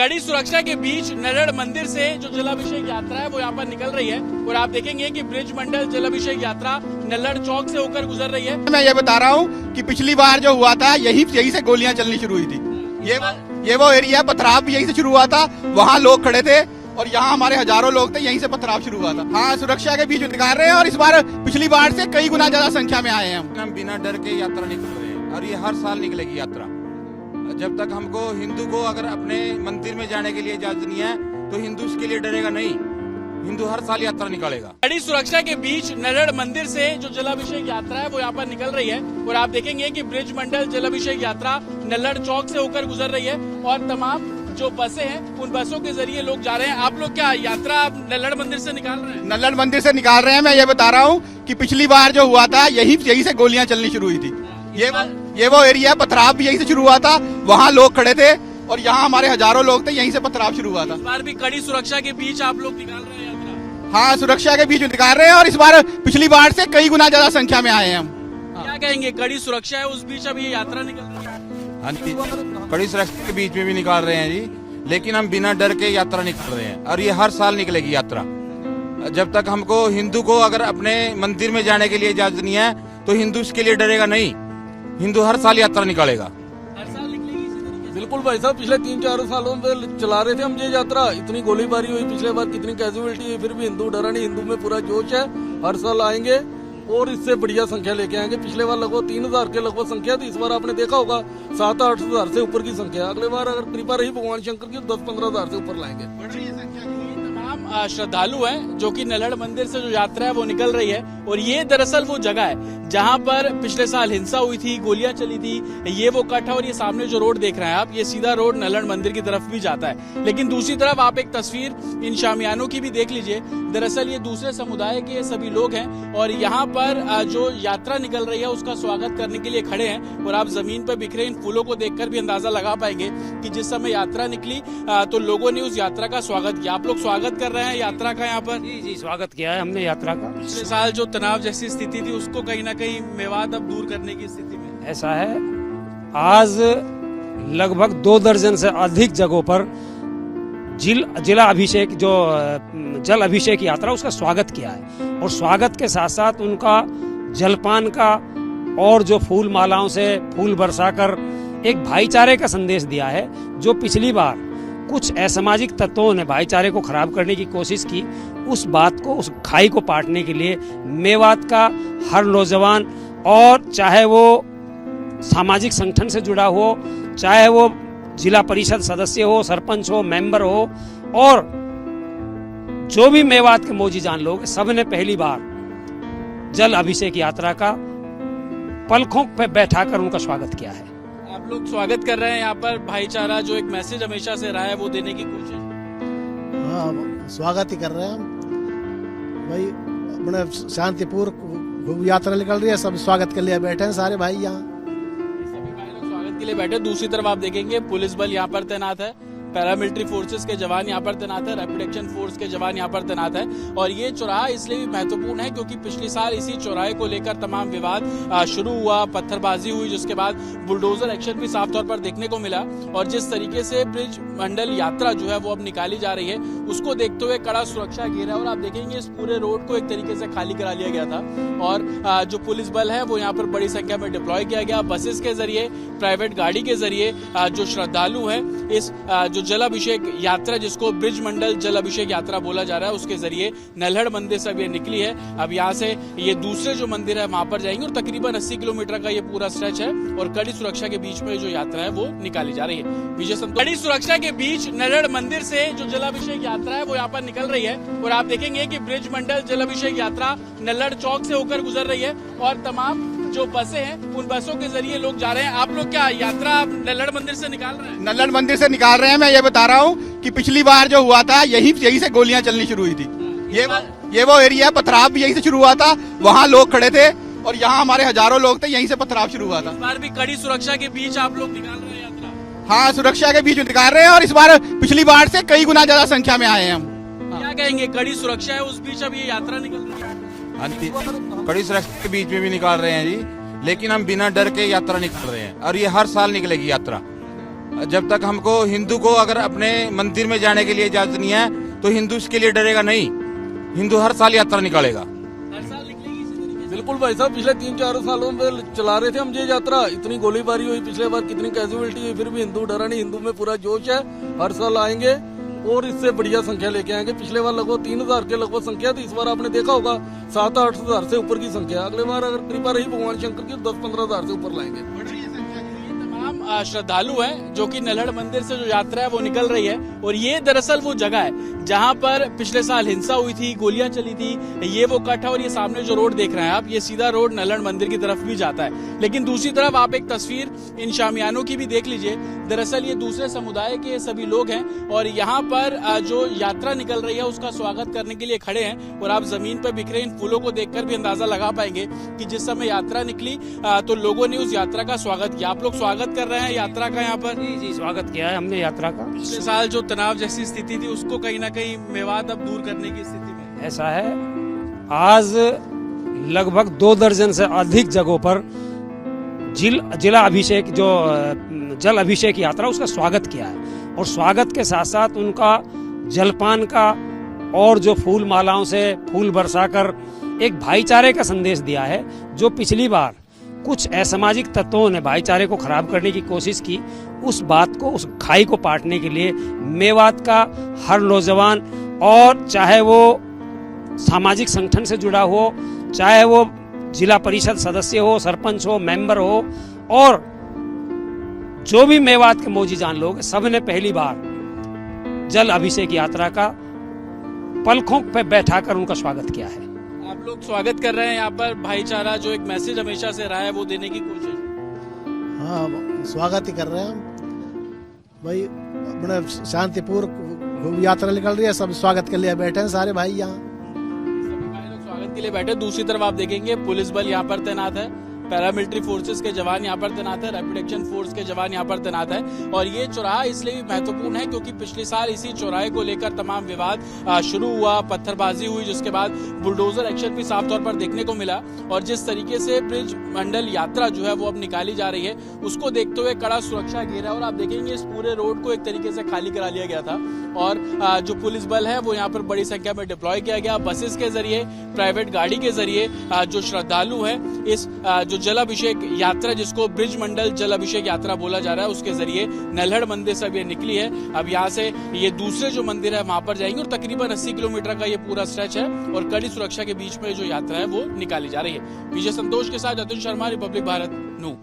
कड़ी सुरक्षा के बीच नलड़ मंदिर से जो जलाभिषेक यात्रा है वो यहाँ पर निकल रही है और आप देखेंगे कि ब्रिज मंडल जलाभिषेक यात्रा नल्लड़ चौक से होकर गुजर रही है। मैं ये बता रहा हूँ कि पिछली बार जो हुआ था यही से गोलियां चलनी शुरू हुई थी। ये वो एरिया पथराव भी यहीं से शुरू हुआ था, वहाँ लोग खड़े थे और यहाँ हमारे हजारों लोग थे, यहीं से पथराव शुरू हुआ था। हाँ, सुरक्षा के बीच निकाल रहे हैं और इस बार पिछली बार से कई गुना ज्यादा संख्या में आए हैं हम बिना डर के यात्रा निकल रहे हैं और ये हर साल निकलेगी यात्रा। जब तक हमको हिंदू को अगर अपने मंदिर में जाने के लिए इजाजत नहीं है तो हिंदू इसके लिए डरेगा नहीं। हिंदू हर साल यात्रा निकालेगा। कड़ी सुरक्षा के बीच नलड़ मंदिर से जो जलाभिषेक यात्रा है वो यहाँ पर निकल रही है और आप देखेंगे कि ब्रिज मंडल जलाभिषेक यात्रा नल्लड़ चौक से होकर गुजर रही है और तमाम जो बसें हैं उन बसों के जरिए लोग जा रहे हैं। आप लोग क्या यात्रा नल्लड़ मंदिर से निकाल रहे हैं? नल्लड़ मंदिर से निकाल रहे हैं। मैं ये बता रहा हूँ कि पिछली बार जो हुआ था यही से गोलियां चलनी शुरू हुई थी। ये वो एरिया पथराव भी यहीं से शुरू हुआ था, वहाँ लोग खड़े थे और यहाँ हमारे हजारों लोग थे, यहीं से पथराव शुरू हुआ था। इस बार भी कड़ी सुरक्षा के बीच आप लोग निकाल रहे हैं यात्रा? हाँ, सुरक्षा के बीच निकाल रहे हैं और इस बार पिछली बार से कई गुना ज्यादा संख्या में आए हैं हम। क्या कहेंगे, कड़ी सुरक्षा है उस बीच अब ये यात्रा निकल रही है? हाँ जी, कड़ी सुरक्षा के बीच में भी निकाल रहे हैं जी, लेकिन हम बिना डर के यात्रा निकल रहे हैं और ये हर साल निकलेगी यात्रा। जब तक हमको हिंदू को अगर अपने मंदिर में जाने के लिए इजाजत नहीं है तो हिंदू इसके लिए डरेगा नहीं। हिंदू हर साल यात्रा निकालेगा। हर साल निकलेगी इसी तरीके से? बिल्कुल भाई साहब, पिछले 3-4 सालों में चला रहे थे हम ये यात्रा। इतनी गोलीबारी हुई पिछले बार, कितनी कैजुअलिटी हुई, फिर भी हिंदू डरा नहीं। हिंदू में पूरा जोश है, हर साल आएंगे और इससे बढ़िया संख्या लेके आएंगे। पिछले बार लगभग 3000 के लगभग संख्या थी, इस बार आपने देखा होगा 7-8 हजार से ऊपर की संख्या। अगले बार अगर कृपा रही भगवान शंकर की 10-15 हजार से ऊपर लाएंगे। तमाम श्रद्धालु हैं जो कि नल्लड़ मंदिर से जो यात्रा है वो निकल रही है और ये दरअसल वो जगह है जहां पर पिछले साल हिंसा हुई थी, गोलियां चली थी। ये वो कट है और ये सामने जो रोड देख रहे हैं आप, ये सीधा रोड नल्लड़ मंदिर की तरफ भी जाता है। लेकिन दूसरी तरफ आप एक तस्वीर इन शामियानों की भी देख लीजिए। दरअसल ये दूसरे समुदाय के सभी लोग हैं और यहाँ पर जो यात्रा निकल रही है उसका स्वागत करने के लिए खड़े हैं और आप जमीन पर बिखरे इन फूलों को देखकर भी अंदाजा लगा पाएंगे कि जिस समय यात्रा निकली तो लोगों ने उस यात्रा का स्वागत किया। आप लोग स्वागत कर रहे हैं यात्रा का यहाँ पर? जी स्वागत किया है हमने यात्रा का। पिछले साल जो तनाव जैसी स्थिति थी उसको कहीं ना कहीं मेवात अब दूर करने की स्थिति में ऐसा है, आज लगभग 2 दर्जन से अधिक जगहों पर जिला अभिषेक जो जल अभिषेक यात्रा उसका स्वागत किया है और स्वागत के साथ साथ उनका जलपान का और जो फूल मालाओं से फूल बरसाकर एक भाईचारे का संदेश दिया है। जो पिछली बार कुछ असामाजिक तत्वों ने भाईचारे को खराब करने की कोशिश की, उस बात को, उस खाई को पाटने के लिए मेवात का हर नौजवान, और चाहे वो सामाजिक संगठन से जुड़ा हो, चाहे वो जिला परिषद सदस्य हो, सरपंच हो, मेंबर हो, और जो भी मेवात के मौजी जान लोग, सबने पहली बार जल अभिषेक यात्रा का पलकों पे बैठाकर उनका स्वागत किया है। आप लोग स्वागत कर रहे हैं यहाँ पर, भाईचारा जो एक मैसेज हमेशा से रहा है वो देने की कोशिश? हाँ, स्वागत ही कर रहे हैं हम भाई। अपने शांतिपूर्ण यात्रा निकल रही है, सब स्वागत के लिए बैठे हैं सारे भाई यहाँ। सभी भाई लोग स्वागत के लिए बैठे। दूसरी तरफ आप देखेंगे पुलिस बल यहाँ पर तैनात है, पैरामिलिट्री फोर्सेस के जवान यहाँ पर तैनात है, रैपिड एक्शन फोर्स के जवान यहाँ पर तैनात है। और ये चौराहा इसलिए भी महत्वपूर्ण है क्योंकि पिछले साल इसी चौराहे को लेकर तमाम विवाद शुरू हुआ, पत्थरबाजी हुई, जिसके बाद बुलडोजर एक्शन भी साफ तौर पर देखने को मिला। और जिस तरीके से ब्रिज मंडल यात्रा जो है वो अब निकाली जा रही है, उसको देखते हुए कड़ा सुरक्षा घेरा और आप देखेंगे इस पूरे रोड को एक तरीके से खाली करा लिया गया था और जो पुलिस बल है वो यहाँ पर बड़ी संख्या में डिप्लॉय किया गया। बसेस के जरिए, प्राइवेट गाड़ी के जरिए जो श्रद्धालु हैं इस जो जलाभिषेक यात्रा, जिसको ब्रिज मंडल जलाभिषेक यात्रा बोला जा रहा है, उसके जरिए नल्लड़ मंदिर से अब ये निकली है। अब यहाँ से ये दूसरे जो मंदिर है वहां पर जाएंगे और तकरीबन 80 किलोमीटर का ये पूरा स्ट्रेच है और कड़ी सुरक्षा के बीच में जो यात्रा है वो निकाली जा रही है। विजय संतोष। कड़ी सुरक्षा के बीच नल्लड़ मंदिर से जो जलाभिषेक यात्रा है वो यहाँ पर निकल रही है और आप देखेंगे कि ब्रिज मंडल जलाभिषेक यात्रा नल्लड़ चौक से होकर गुजर रही है और तमाम जो बसें हैं उन बसों के जरिए लोग जा रहे हैं। आप लोग क्या यात्रा नल्लड़ मंदिर से निकाल रहे हैं? नल्लड़ मंदिर से निकाल रहे हैं। मैं ये बता रहा हूँ कि पिछली बार जो हुआ था यही से गोलियां चलनी शुरू हुई थी। ये वो एरिया पथराव भी यहीं से शुरू हुआ था, वहाँ लोग खड़े थे और यहाँ हमारे हजारों लोग थे, यहीं से पथराव शुरू हुआ था। इस बार भी कड़ी सुरक्षा के बीच आप लोग निकाल रहे हैं यात्रा? हाँ, सुरक्षा के बीच निकाल रहे हैं और इस बार पिछली बार से कई गुना ज्यादा संख्या में आए हैं हम। क्या कहेंगे, कड़ी सुरक्षा है उस बीच अब ये यात्रा निकल रही है? हाँ जी, कड़ी सुरक्षा के बीच में भी निकाल रहे हैं जी, लेकिन हम बिना डर के यात्रा निकल रहे हैं और ये हर साल निकलेगी यात्रा। जब तक हमको हिंदू को अगर अपने मंदिर में जाने के लिए इजाजत नहीं है तो हिंदू इसके लिए डरेगा नहीं। हिंदू हर साल यात्रा निकालेगा। हर साल निकलेगी इसी तरीके से। बिल्कुल भाई साहब, पिछले 3-4 सालों में चला रहे थे हम ये यात्रा, इतनी गोलीबारी हुई पिछले बार, कितनी कैजुअलिटी हुई, फिर भी हिंदू डरा नहीं। हिंदू में पूरा जोश है, हर साल आएंगे और इससे बढ़िया संख्या लेके आएंगे। पिछले बार लगभग 3000 के लगभग संख्या थी, इस बार आपने देखा होगा 7-8 हजार से ऊपर की संख्या। अगले बार अगर कृपा रही भगवान शंकर की 10-15 हजार से ऊपर लाएंगे। तमाम श्रद्धालु हैं जो कि नल्हड़ मंदिर से जो यात्रा है वो निकल रही है, और ये दरअसल वो जगह है जहां पर पिछले साल हिंसा हुई थी, गोलियां चली थी। ये वो कट है, और ये सामने जो रोड देख रहे हैं आप, ये सीधा रोड नल्हड़ मंदिर की तरफ भी जाता है। लेकिन दूसरी तरफ आप एक तस्वीर इन शामियानों की भी देख लीजिए। दरअसल ये दूसरे समुदाय के सभी लोग हैं, और यहाँ पर जो यात्रा निकल रही है उसका स्वागत करने के लिए खड़े हैं। और आप जमीन पर बिखरे इन फूलों को देखकर भी अंदाजा लगा पाएंगे कि जिस समय यात्रा निकली तो लोगों ने उस यात्रा का स्वागत किया। आप लोग स्वागत कर रहे हैं यात्रा का यहाँ पर? जी स्वागत किया है हमने यात्रा का। पिछले साल जो तनाव जैसी स्थिति थी उसको कहीं ना कहीं मेवात अब दूर करने की स्थिति में। ऐसा है, आज लगभग 2 दर्जन से अधिक जगहों पर जिला अभिषेक जो जल अभिषेक यात्रा उसका स्वागत किया है। और स्वागत के साथ साथ उनका जलपान का और जो फूल मालाओं से फूल बरसाकर एक भाईचारे का संदेश दिया है। जो पिछली बार कुछ असामाजिक तत्वों ने भाईचारे को खराब करने की कोशिश की, उस बात को, उस खाई को पाटने के लिए मेवात का हर नौजवान, और चाहे वो सामाजिक संगठन से जुड़ा हो, चाहे वो जिला परिषद सदस्य हो, सरपंच हो, मेंबर हो, और जो भी मेवात के मौजी जान लोग, सबने पहली बार जल अभिषेक यात्रा का पलकों पे बैठाकर उनका स्वागत किया है। आप लोग स्वागत कर रहे हैं यहाँ पर, भाईचारा जो एक मैसेज हमेशा से रहा है वो देने की कोशिश। हाँ, स्वागत ही कर रहे हैं हम भाई। अपने शांतिपूर्ण यात्रा निकल रही है, सब स्वागत के लिए बैठे हैं सारे भाई यहाँ। सभी भाई लोग स्वागत के लिए बैठे। दूसरी तरफ आप देखेंगे पुलिस बल यहाँ पर तैनात है, पैरामिलिट्री फोर्सेस के जवान यहाँ पर तैनात है, रैपिड एक्शन फोर्स के जवान यहाँ पर तैनात है। और ये चौराहा इसलिए भी महत्वपूर्ण है क्योंकि पिछले साल इसी चौराहे को लेकर तमाम विवाद शुरू हुआ, पत्थरबाजी हुई, जिसके बाद बुलडोजर एक्शन भी साफ तौर पर देखने को मिला। और जिस तरीके से ब्रिज मंडल यात्रा जो है वो अब निकाली जा रही है, उसको देखते हुए कड़ा सुरक्षा घेरा। और आप देखेंगे इस पूरे रोड को एक तरीके से खाली करा लिया गया था, और जो पुलिस बल है वो यहाँ पर बड़ी संख्या में डिप्लॉय किया गया। बसेस के जरिए, प्राइवेट गाड़ी के जरिए जो श्रद्धालु है इस जो जल अभिषेक यात्रा, जिसको ब्रिज मंडल जल अभिषेक यात्रा बोला जा रहा है, उसके जरिए नल्हड़ मंदिर से अब ये निकली है। अब यहाँ से ये दूसरे जो मंदिर है वहां पर जाएंगे, और तकरीबन 80 किलोमीटर का ये पूरा स्ट्रेच है, और कड़ी सुरक्षा के बीच में जो यात्रा है वो निकाली जा रही है। विजय संतोष के साथ अतुल शर्मा, रिपब्लिक भारत, नू।